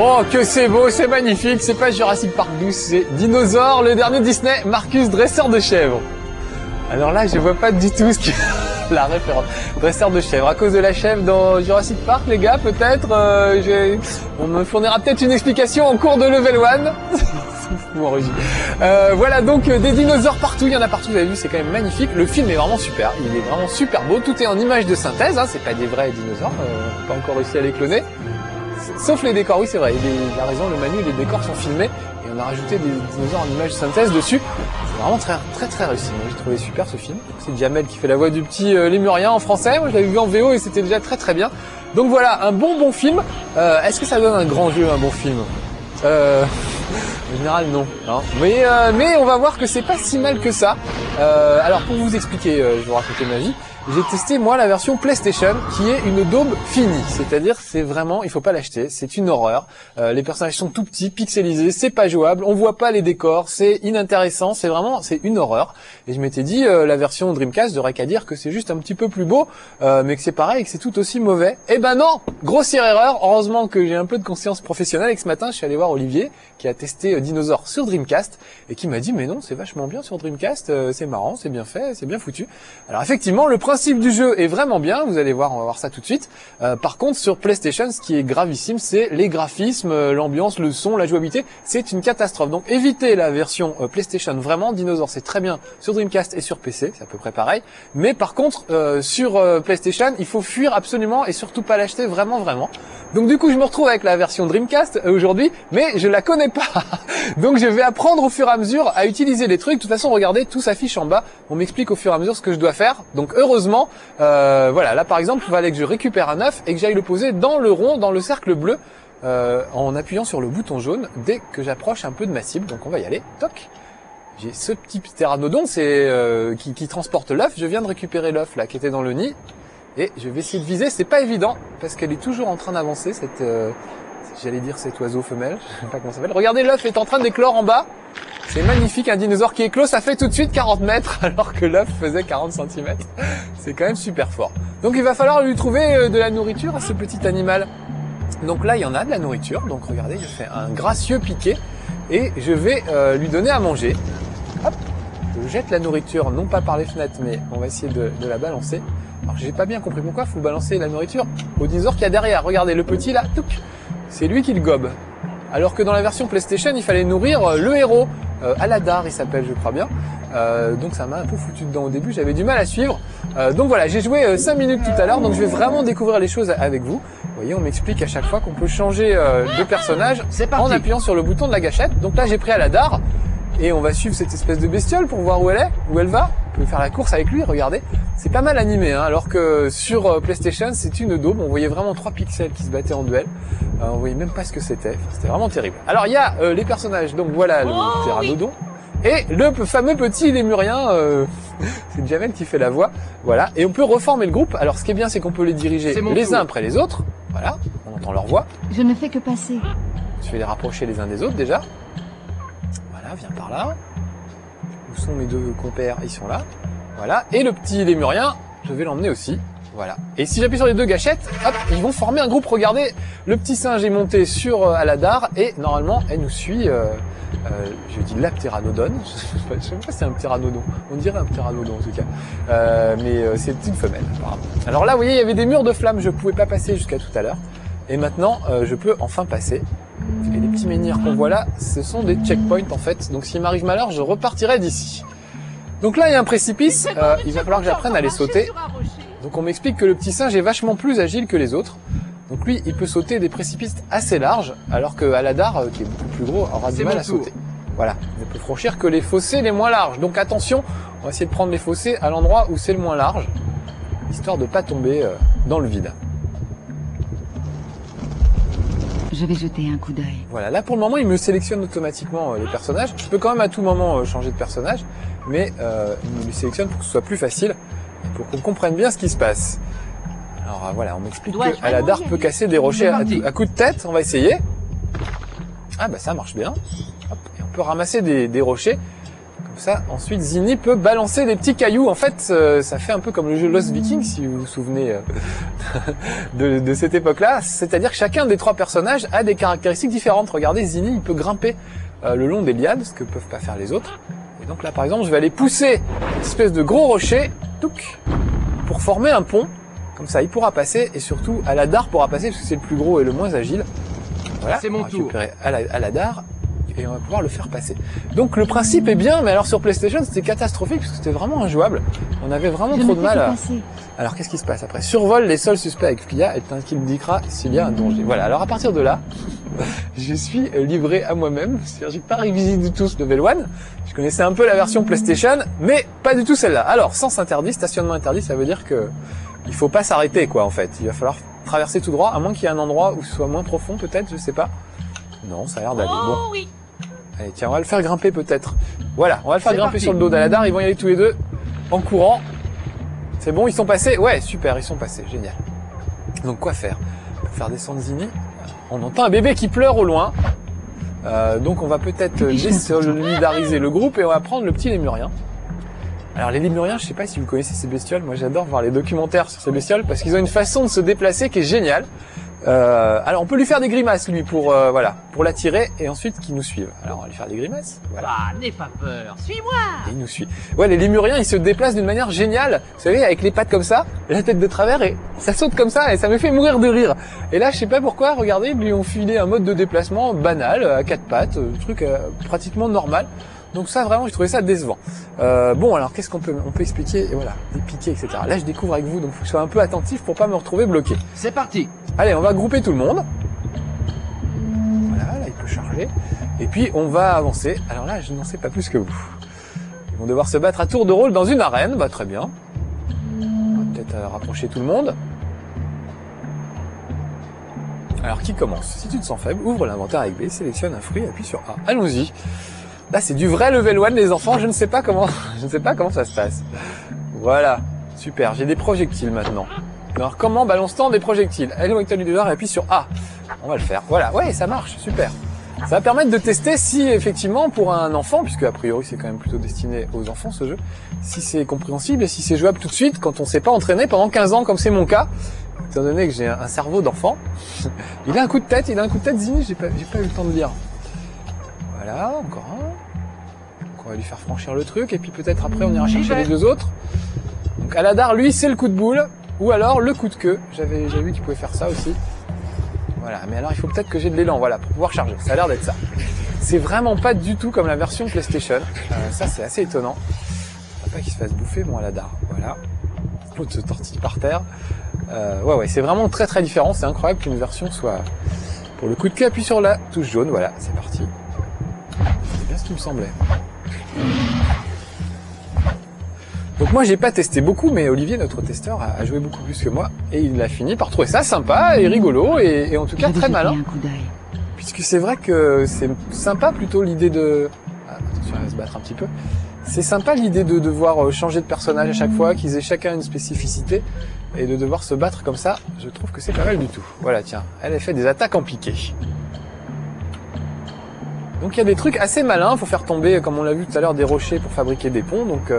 Oh, que c'est beau, c'est magnifique, c'est pas Jurassic Park 12, c'est Dinosaure, le dernier Disney, Marcus, dresseur de chèvre. Alors là, je vois pas du tout ce que... la référence. Dresseur de chèvre. À cause de la chèvre dans Jurassic Park, les gars, peut-être, on me fournira peut-être une explication en cours de level 1. Voilà, donc des dinosaures partout, il y en a partout, vous avez vu, c'est quand même magnifique. Le film est vraiment super, il est vraiment super beau, tout est en images de synthèse, hein, c'est pas des vrais dinosaures, on n'a pas encore réussi à les cloner. Sauf les décors, oui c'est vrai, il a raison, le manu, les décors sont filmés, et on a rajouté des dinosaures en images de synthèse dessus. C'est vraiment très réussi, moi j'ai trouvé super ce film. C'est Jamel qui fait la voix du petit lémurien en français, moi je l'avais vu en VO et c'était déjà très bien. Donc voilà, un bon film. Est-ce que ça donne un grand jeu, un bon film? En général non, hein. Mais on va voir que c'est pas si mal que ça. Alors pour vous expliquer, je vais vous raconter ma vie. J'ai testé moi la version PlayStation qui est une daube finie, c'est-à-dire c'est vraiment, il faut pas l'acheter, c'est une horreur. Les personnages sont tout petits, pixelisés, c'est pas jouable, on voit pas les décors, c'est inintéressant, c'est une horreur. Et je m'étais dit la version Dreamcast, j'aurais qu'à dire que c'est juste un petit peu plus beau, mais que c'est pareil, que c'est tout aussi mauvais. Eh ben non, grossière erreur. Heureusement que j'ai un peu de conscience professionnelle et que ce matin je suis allé voir Olivier qui a testé Dinosaure sur Dreamcast et qui m'a dit mais non, c'est vachement bien sur Dreamcast, c'est marrant, c'est bien fait, c'est bien foutu. Alors effectivement, le principe du jeu est vraiment bien, vous allez voir, on va voir ça tout de suite. Par contre, sur PlayStation, ce qui est gravissime, c'est les graphismes, l'ambiance, le son, la jouabilité, c'est une catastrophe. Donc évitez la version PlayStation, vraiment, Dinosaure c'est très bien sur Dreamcast et sur PC, c'est à peu près pareil. Mais par contre, sur PlayStation, il faut fuir absolument et surtout pas l'acheter, vraiment. Donc du coup, je me retrouve avec la version Dreamcast aujourd'hui, mais je la connais pas. Donc je vais apprendre au fur et à mesure à utiliser les trucs. De toute façon, regardez, tout s'affiche en bas. On m'explique au fur et à mesure ce que je dois faire. Donc heureusement, voilà, là par exemple, il fallait que je récupère un œuf et que j'aille le poser dans le rond, dans le cercle bleu, en appuyant sur le bouton jaune dès que j'approche un peu de ma cible. Donc on va y aller. Toc. J'ai ce petit ptéranodon, qui transporte l'œuf. Je viens de récupérer l'œuf là qui était dans le nid. Et je vais essayer de viser, c'est pas évident, parce qu'elle est toujours en train d'avancer, j'allais dire cet oiseau femelle, je sais pas comment ça s'appelle. Regardez, l'œuf est en train d'éclore en bas. C'est magnifique, un dinosaure qui éclose, ça fait tout de suite 40 mètres, alors que l'œuf faisait 40 cm. C'est quand même super fort. Donc il va falloir lui trouver de la nourriture à ce petit animal. Donc là, il y en a de la nourriture, donc regardez, je fais un gracieux piqué, et je vais lui donner à manger. Hop, je jette la nourriture, non pas par les fenêtres, mais on va essayer de la balancer. Alors j'ai pas bien compris pourquoi il faut balancer la nourriture au dinosaure qu'il y a derrière. Regardez, le petit là, c'est lui qui le gobe. Alors que dans la version PlayStation, il fallait nourrir le héros. Aladar, il s'appelle, je crois bien. Donc ça m'a un peu foutu dedans au début, j'avais du mal à suivre. Donc voilà, j'ai joué 5 minutes tout à l'heure, donc je vais vraiment découvrir les choses avec vous. Vous voyez, on m'explique à chaque fois qu'on peut changer de personnage en appuyant sur le bouton de la gâchette. Donc là, j'ai pris Aladar. Et on va suivre cette espèce de bestiole pour voir où elle est, où elle va. On peut faire la course avec lui, regardez. C'est pas mal animé, hein, alors que sur PlayStation, c'est une daube. On voyait vraiment 3 pixels qui se battaient en duel. On voyait même pas ce que c'était. Enfin, c'était vraiment terrible. Alors, il y a les personnages. Donc voilà, le ptéranodon. Et le fameux petit lémurien, c'est Jamel qui fait la voix. Voilà. Et on peut reformer le groupe. Alors, ce qui est bien, c'est qu'on peut les diriger les uns après les autres. Voilà. On entend leur voix. Je ne fais que passer. Je vais les rapprocher les uns des autres, déjà. Viens par là. Où sont mes deux compères? Ils sont là. Voilà. Et le petit lémurien, je vais l'emmener aussi. Voilà. Et si j'appuie sur les deux gâchettes, hop, ils vont former un groupe. Regardez, le petit singe est monté sur Aladar et normalement, elle nous suit. Je dis la ptéranodon. Je sais même pas si c'est un ptéranodon. On dirait un ptéranodon en tout cas. Mais c'est une femelle apparemment. Alors là, vous voyez, il y avait des murs de flammes. Je pouvais pas passer jusqu'à tout à l'heure. Et maintenant, je peux enfin passer. Et les petits menhirs qu'on voit là, ce sont des checkpoints en fait. Donc s'il m'arrive malheur, je repartirai d'ici. Donc là, il y a un précipice. Il va falloir que j'apprenne à les sauter. Donc on m'explique que le petit singe est vachement plus agile que les autres. Donc lui, il peut sauter des précipices assez larges, alors que Aladar, qui est beaucoup plus gros, aura du mal à sauter. Voilà, il ne peut franchir que les fossés les moins larges. Donc attention, on va essayer de prendre les fossés à l'endroit où c'est le moins large, histoire de pas tomber dans le vide. Je vais jeter un coup d'œil. Voilà, là pour le moment, il me sélectionne automatiquement les personnages. Je peux quand même à tout moment changer de personnage, mais il me sélectionne pour que ce soit plus facile, pour qu'on comprenne bien ce qui se passe. Alors voilà, on m'explique que Aladar peut casser des rochers à coups de tête. On va essayer. Ah bah ça marche bien. Hop, et on peut ramasser des rochers. Comme ça, ensuite, Zinni peut balancer des petits cailloux. En fait, ça fait un peu comme le jeu Lost Vikings, si vous vous souvenez de cette époque-là. C'est-à-dire que chacun des 3 personnages a des caractéristiques différentes. Regardez, Zinni, il peut grimper le long des lianes, ce que peuvent pas faire les autres. Et donc là, par exemple, je vais aller pousser une espèce de gros rocher, touc, pour former un pont. Comme ça, il pourra passer, et surtout, Aladar pourra passer, parce que c'est le plus gros et le moins agile. Voilà, c'est mon tour. Aladar, et on va pouvoir le faire passer. Donc le principe est bien, mais alors sur PlayStation, c'était catastrophique, parce que c'était vraiment injouable. On avait vraiment trop de mal à... Alors qu'est-ce qui se passe après? Survole les sols suspects avec Flia, et peut-être qu'il me dira s'il y a un danger. Voilà, alors à partir de là, je suis livré à moi-même. C'est-à-dire, j'ai pas révisé du tout ce level 1. Je connaissais un peu la version PlayStation, mais pas du tout celle-là. Alors, sens interdit, stationnement interdit, ça veut dire que il faut pas s'arrêter, quoi, en fait. Il va falloir traverser tout droit, à moins qu'il y ait un endroit où ce soit moins profond, peut-être, je sais pas. Non, ça a l'air d'aller. Bon. Oui. Allez, tiens, on va le faire grimper, peut-être. Voilà, on va le faire grimper sur le dos d'Aladar. Ils vont y aller tous les deux, en courant. C'est bon, ils sont passés? Ouais, super, ils sont passés, génial. Donc, quoi faire? Pour faire descendre Zinni, on entend un bébé qui pleure au loin. Donc, on va peut-être désolidariser le groupe et on va prendre le petit lémurien. Alors les lémuriens, je sais pas si vous connaissez ces bestioles, moi j'adore voir les documentaires sur ces bestioles parce qu'ils ont une façon de se déplacer qui est géniale. Alors on peut lui faire des grimaces lui pour voilà, pour l'attirer et ensuite qu'il nous suive. Alors on va lui faire des grimaces. Voilà. Ah, n'aie pas peur, suis-moi. Et il nous suit. Ouais, les lémuriens, ils se déplacent d'une manière géniale. Vous savez, avec les pattes comme ça, la tête de travers et ça saute comme ça et ça me fait mourir de rire. Et là, je sais pas pourquoi, regardez, ils lui ont filé un mode de déplacement banal à 4 pattes, truc pratiquement normal. Donc ça, vraiment, j'ai trouvé ça décevant. Bon, alors, qu'est-ce qu'on peut expliquer? Et voilà, des piquets, etc. Là, je découvre avec vous, donc faut que je sois un peu attentif pour pas me retrouver bloqué. C'est parti. Allez, on va grouper tout le monde. Voilà, là, il peut charger. Et puis, on va avancer. Alors là, je n'en sais pas plus que vous. Ils vont devoir se battre à tour de rôle dans une arène. Bah, très bien. On va peut-être rapprocher tout le monde. Alors, qui commence? Si tu te sens faible, ouvre l'inventaire avec B, sélectionne un fruit, appuie sur A. Allons-y. Là, c'est du vrai level 1, les enfants. Je ne sais pas comment ça se passe. Voilà. Super. J'ai des projectiles maintenant. Alors, comment balance-t-on des projectiles? Éloigne-toi du leader et appuie sur A. On va le faire. Voilà. Ouais, ça marche. Super. Ça va permettre de tester si, effectivement, pour un enfant, puisque a priori, c'est quand même plutôt destiné aux enfants, ce jeu, si c'est compréhensible et si c'est jouable tout de suite quand on s'est pas entraîné pendant 15 ans, comme c'est mon cas. Étant donné que j'ai un cerveau d'enfant. Il a un coup de tête, Zinni, j'ai pas eu le temps de lire. Voilà, encore un. Donc on va lui faire franchir le truc, et puis peut-être après on ira chercher les deux autres. Donc Aladar, lui, c'est le coup de boule, ou alors le coup de queue. J'ai vu qu'il pouvait faire ça aussi. Voilà, mais alors il faut peut-être que j'ai de l'élan, voilà, pour pouvoir charger. Ça a l'air d'être ça. C'est vraiment pas du tout comme la version PlayStation. Ça, c'est assez étonnant. Faut pas qu'il se fasse bouffer, mon Aladar. Voilà. L'autre se tortille par terre. Ouais, c'est vraiment très très différent. C'est incroyable qu'une version soit... Pour le coup de queue, appuie sur la touche jaune. Voilà, c'est parti. C'est bien ce qui me semblait. Donc moi j'ai pas testé beaucoup, mais Olivier, notre testeur, a joué beaucoup plus que moi, et il a fini par trouver ça sympa et rigolo, et en tout cas très malin. Puisque c'est vrai que c'est sympa plutôt l'idée de... Ah, attention, elle va se battre un petit peu. C'est sympa l'idée de devoir changer de personnage à chaque fois, qu'ils aient chacun une spécificité, et de devoir se battre comme ça, je trouve que c'est pas mal du tout. Voilà, tiens, elle a fait des attaques en piqué. Donc il y a des trucs assez malins, faut faire tomber, comme on l'a vu tout à l'heure, des rochers pour fabriquer des ponts, donc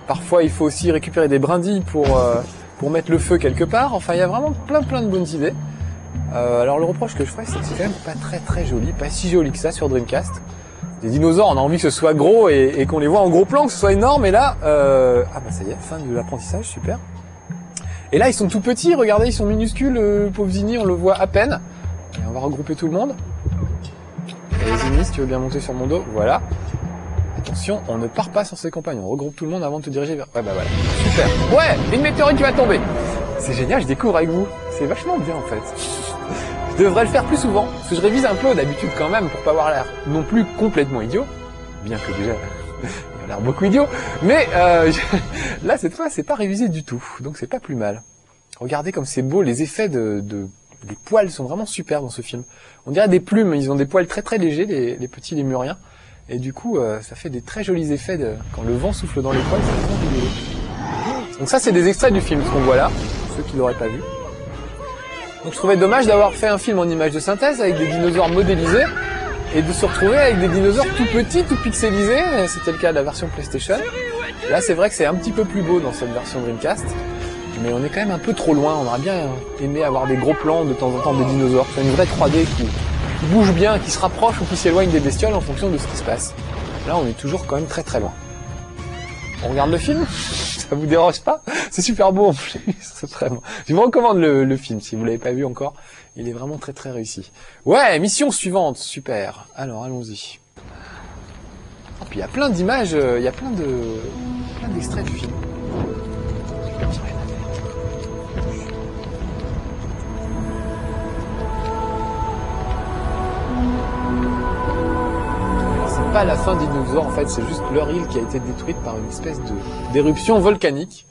parfois il faut aussi récupérer des brindilles pour mettre le feu quelque part, enfin il y a vraiment plein de bonnes idées. Alors le reproche que je ferais, c'est que c'est quand même pas très joli, pas si joli que ça sur Dreamcast. Les dinosaures, on a envie que ce soit gros et qu'on les voit en gros plan, que ce soit énorme, et là, ah bah ça y est, fin de l'apprentissage, super. Et là ils sont tout petits, regardez, ils sont minuscules, pauvre Zinni, on le voit à peine. Et on va regrouper tout le monde. Et Zinni, si tu veux bien monter sur mon dos, voilà. Attention, on ne part pas sur ses compagnons, on regroupe tout le monde avant de te diriger vers... Ouais bah voilà, super. Ouais, une météorite qui va tomber. C'est génial, je découvre avec vous. C'est vachement bien en fait. Je devrais le faire plus souvent, parce que je révise un peu d'habitude quand même, pour pas avoir l'air non plus complètement idiot. Bien que déjà, il a l'air beaucoup idiot. Mais là, cette fois, c'est pas révisé du tout, donc c'est pas plus mal. Regardez comme c'est beau, les effets les poils sont vraiment super dans ce film. On dirait des plumes, ils ont des poils très légers, les petits lémuriens. Et du coup, ça fait des très jolis effets quand le vent souffle dans les poils, c'est vraiment rigolo. Donc ça, c'est des extraits du film, ce qu'on voit là, ceux qui l'auraient pas vu. Donc je trouvais dommage d'avoir fait un film en image de synthèse avec des dinosaures modélisés et de se retrouver avec des dinosaures tout petits, tout pixelisés. C'était le cas de la version PlayStation. Là, c'est vrai que c'est un petit peu plus beau dans cette version Dreamcast, mais on est quand même un peu trop loin. On aurait bien aimé avoir des gros plans de temps en temps des dinosaures. C'est une vraie 3D qui bouge bien, qui se rapproche ou qui s'éloigne des bestioles en fonction de ce qui se passe. Là, on est toujours quand même très très loin. On regarde le film? Ça vous dérange pas? C'est super beau en plus. C'est vraiment... Je vous recommande le film si vous l'avez pas vu encore. Il est vraiment très très réussi. Ouais, mission suivante, super. Alors allons-y. Et puis il y a plein d'images, il y a plein d'extraits du film. C'est pas la fin des dinosaures, en fait, c'est juste leur île qui a été détruite par une espèce d'éruption volcanique.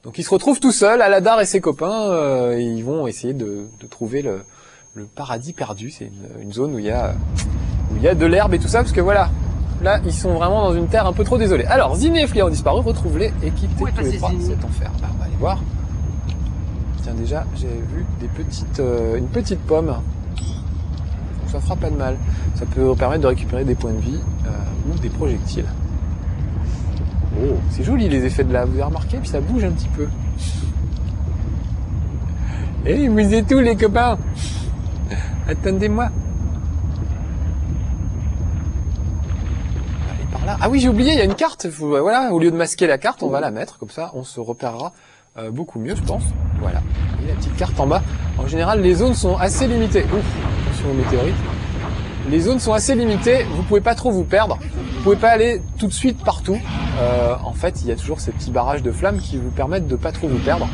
Donc ils se retrouvent tout seuls, Aladar et ses copains, et ils vont essayer de trouver le paradis perdu. C'est une zone où il y a de l'herbe et tout ça, parce que voilà, là ils sont vraiment dans une terre un peu trop désolée. Alors, Zinné et Flia ont disparu, retrouvez-les et quittez tous les trois cet enfer. Bah, on va aller voir. Tiens, déjà, j'avais vu une petite pomme. Ça fera pas de mal. Ça peut permettre de récupérer des points de vie ou des projectiles. Oh, c'est joli les effets de lave, vous avez remarqué, puis ça bouge un petit peu. Eh, vous êtes où les copains? Attendez-moi. Allez, par là. Ah oui, j'ai oublié, il y a une carte. Voilà, au lieu de masquer la carte, on va la mettre, comme ça on se repérera beaucoup mieux, je pense. Voilà, et la petite carte en bas. En général, les zones sont assez limitées. Ouf, attention aux météorites. Les zones sont assez limitées, vous pouvez pas trop vous perdre. Vous pouvez pas aller tout de suite partout. En fait, il y a toujours ces petits barrages de flammes qui vous permettent de pas trop vous perdre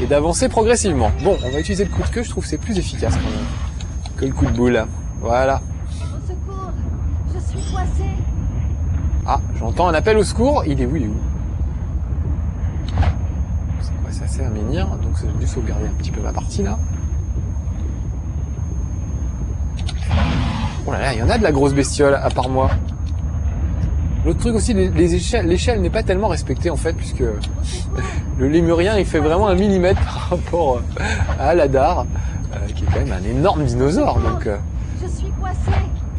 et d'avancer progressivement. Bon, on va utiliser le coup de queue, je trouve que c'est plus efficace quand même que le coup de boule. Voilà. Au secours, je suis coincé. Ah, j'entends un appel au secours. Il est où? C'est quoi ça sert à menhir? Donc j'ai dû sauvegarder un petit peu ma partie là. Oh là là, il y en a de la grosse bestiole à part moi. L'autre truc aussi, l'échelle n'est pas tellement respectée en fait, puisque le lémurien il fait vraiment 1 millimètre par rapport à Aladar, qui est quand même un énorme dinosaure. Donc Je suis coincé.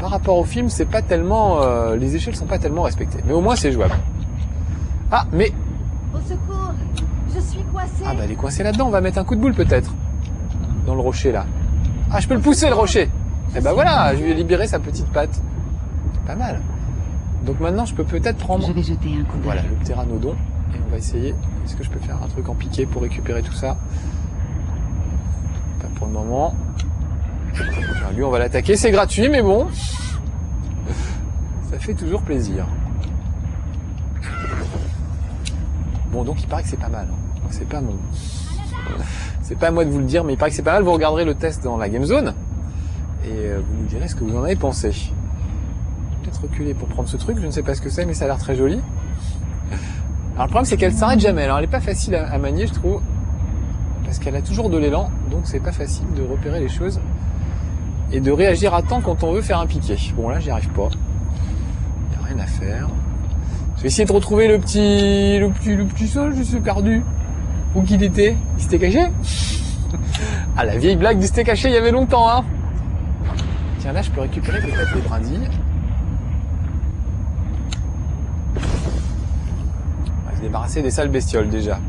par rapport au film, c'est pas tellement, les échelles sont pas tellement respectées, mais au moins c'est jouable. Ah, mais Au secours, je suis coincé. ah bah elle est coincée là-dedans. On va mettre un coup de boule peut-être dans le rocher là. Ah, je peux le pousser le rocher. Et bah voilà, je lui ai libéré sa petite patte. Pas mal. Donc maintenant, je peux peut-être prendre... Je vais jeter un coup d'œil. Voilà, le pteranodon. Et on va essayer. Est-ce que je peux faire un truc en piqué pour récupérer tout ça? Pas pour le moment. Alors, lui, on va l'attaquer. C'est gratuit, mais bon. Ça fait toujours plaisir. Bon, donc il paraît que c'est pas mal. C'est pas mon... C'est pas à moi de vous le dire, mais il paraît que c'est pas mal. Vous regarderez le test dans la Game Zone. Et vous nous direz ce que vous en avez pensé. Peut-être reculer pour prendre ce truc, je ne sais pas ce que c'est, mais ça a l'air très joli. Alors le problème c'est qu'elle s'arrête jamais, alors elle est pas facile à manier je trouve, parce qu'elle a toujours de l'élan, donc c'est pas facile de repérer les choses et de réagir à temps quand on veut faire un piqué. Bon là j'y arrive pas, il n'y a rien à faire. Je vais essayer de retrouver le petit singe, je suis perdu. Où qu'il était? Il s'était caché? Ah la vieille blague du s'était caché il y avait longtemps hein. Tiens, là, je peux récupérer peut-être les brindilles. On va se débarrasser des sales bestioles, déjà.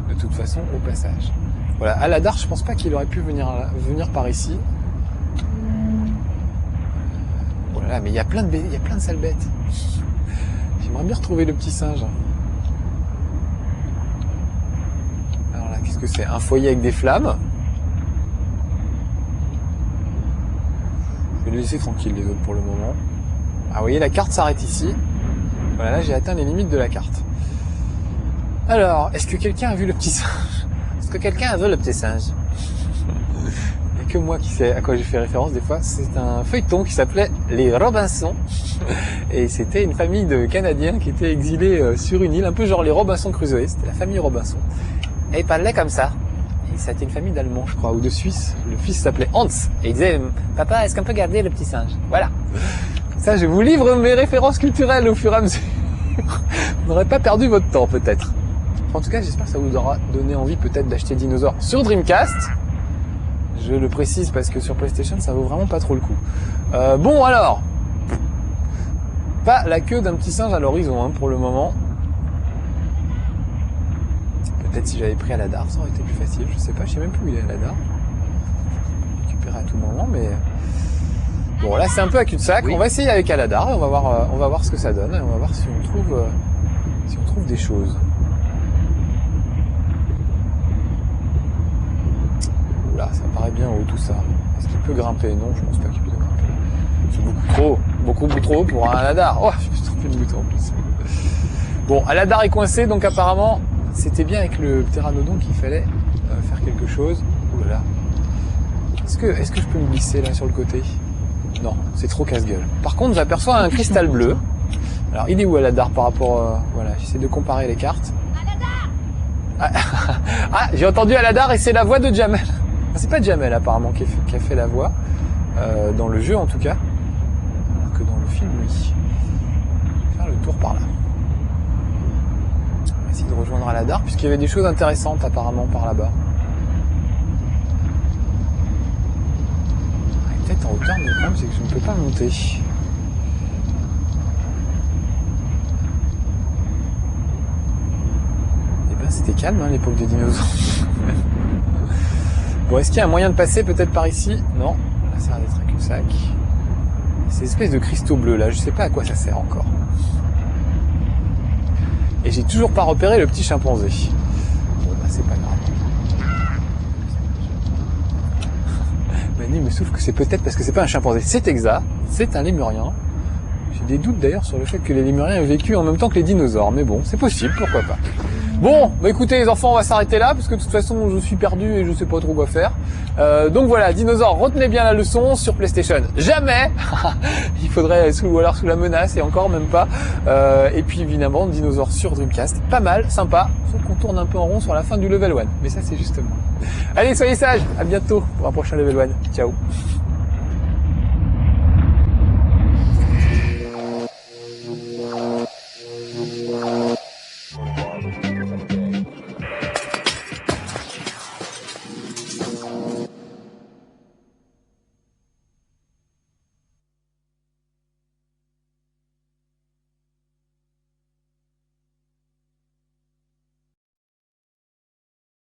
De toute façon, au passage. Voilà, Aladar, je pense pas qu'il aurait pu venir par ici. Oh là là, mais il y a plein de sales bêtes. J'aimerais bien retrouver le petit singe. Alors là, qu'est-ce que c'est? Un foyer avec des flammes. Je vais les laisser tranquilles les autres pour le moment. Ah vous voyez la carte s'arrête ici. Voilà, là j'ai atteint les limites de la carte. Alors, est-ce que quelqu'un a vu le petit singe? Est-ce que quelqu'un a vu le petit singe? Il n'y a que moi qui sais à quoi j'ai fait référence des fois. C'est un feuilleton qui s'appelait Les Robinson. Et c'était une famille de Canadiens qui étaient exilés sur une île, un peu genre les Robinson Crusoe. C'était la famille Robinson. Et ils parlaient comme ça. C'était une famille d'Allemands, je crois, ou de Suisses. Le fils s'appelait Hans. Et il disait, papa, est-ce qu'on peut garder le petit singe? Voilà. Ça, je vous livre mes références culturelles au fur et à mesure. Vous n'aurez pas perdu votre temps, peut-être. En tout cas, j'espère que ça vous aura donné envie, peut-être, d'acheter Dinosaur sur Dreamcast. Je le précise parce que sur PlayStation, ça vaut vraiment pas trop le coup. Bon alors, pas la queue d'un petit singe à l'horizon hein, pour le moment. Peut-être si j'avais pris Aladar, ça aurait été plus facile. Je sais pas, je sais même plus où il est Aladar. Récupérer à tout moment, mais bon là c'est un peu à cul-de-sac. Oui. On va essayer avec Aladar et on va voir ce que ça donne. Et on va voir si on trouve des choses. Oula, ça paraît bien haut tout ça. Est-ce qu'il peut grimper? Non, je pense pas qu'il puisse grimper. C'est beaucoup trop pour un Aladar. Oh, je me suis trompé de bouton en plus. Bon, Aladar est coincé, donc apparemment, c'était bien avec le ptéranodon qu'il fallait faire quelque chose. Ouh là là. Est-ce que je peux me glisser là sur le côté? Non, c'est trop casse-gueule. Par contre, j'aperçois un cristal bleu. Alors, il est où Aladar par rapport... voilà, j'essaie de comparer les cartes. Ah, j'ai entendu Aladar et c'est la voix de Jamel. C'est pas Jamel apparemment qui a fait la voix, dans le jeu en tout cas. Alors que dans le film, oui. Je vais faire le tour par là. On va essayer de rejoindre Aladar puisqu'il y avait des choses intéressantes apparemment par là-bas. Peut-être en hauteur, mais le problème c'est que je ne peux pas monter. Eh ben c'était calme hein, l'époque des dinosaures. Bon, est-ce qu'il y a un moyen de passer peut-être par ici? Non, là ça a l'air d'être un cul-de-sac. Ces espèces de cristaux bleus là, je sais pas à quoi ça sert encore. Et j'ai toujours pas repéré le petit chimpanzé. Bon bah c'est pas grave. Manu me souffle que c'est peut-être parce que c'est pas un chimpanzé, c'est exact, c'est un lémurien. J'ai des doutes d'ailleurs sur le fait que les lémuriens aient vécu en même temps que les dinosaures, mais bon, c'est possible, pourquoi pas. Bon, bah écoutez les enfants, on va s'arrêter là, parce que de toute façon je suis perdu et je sais pas trop quoi faire. Donc voilà, dinosaures, retenez bien la leçon sur PlayStation. Jamais il faudrait, ou alors sous la menace, et encore même pas. Et puis évidemment, dinosaures sur Dreamcast, pas mal, sympa, sauf qu'on tourne un peu en rond sur la fin du level 1. Mais ça c'est justement. Allez, soyez sages, à bientôt pour un prochain level 1. Ciao.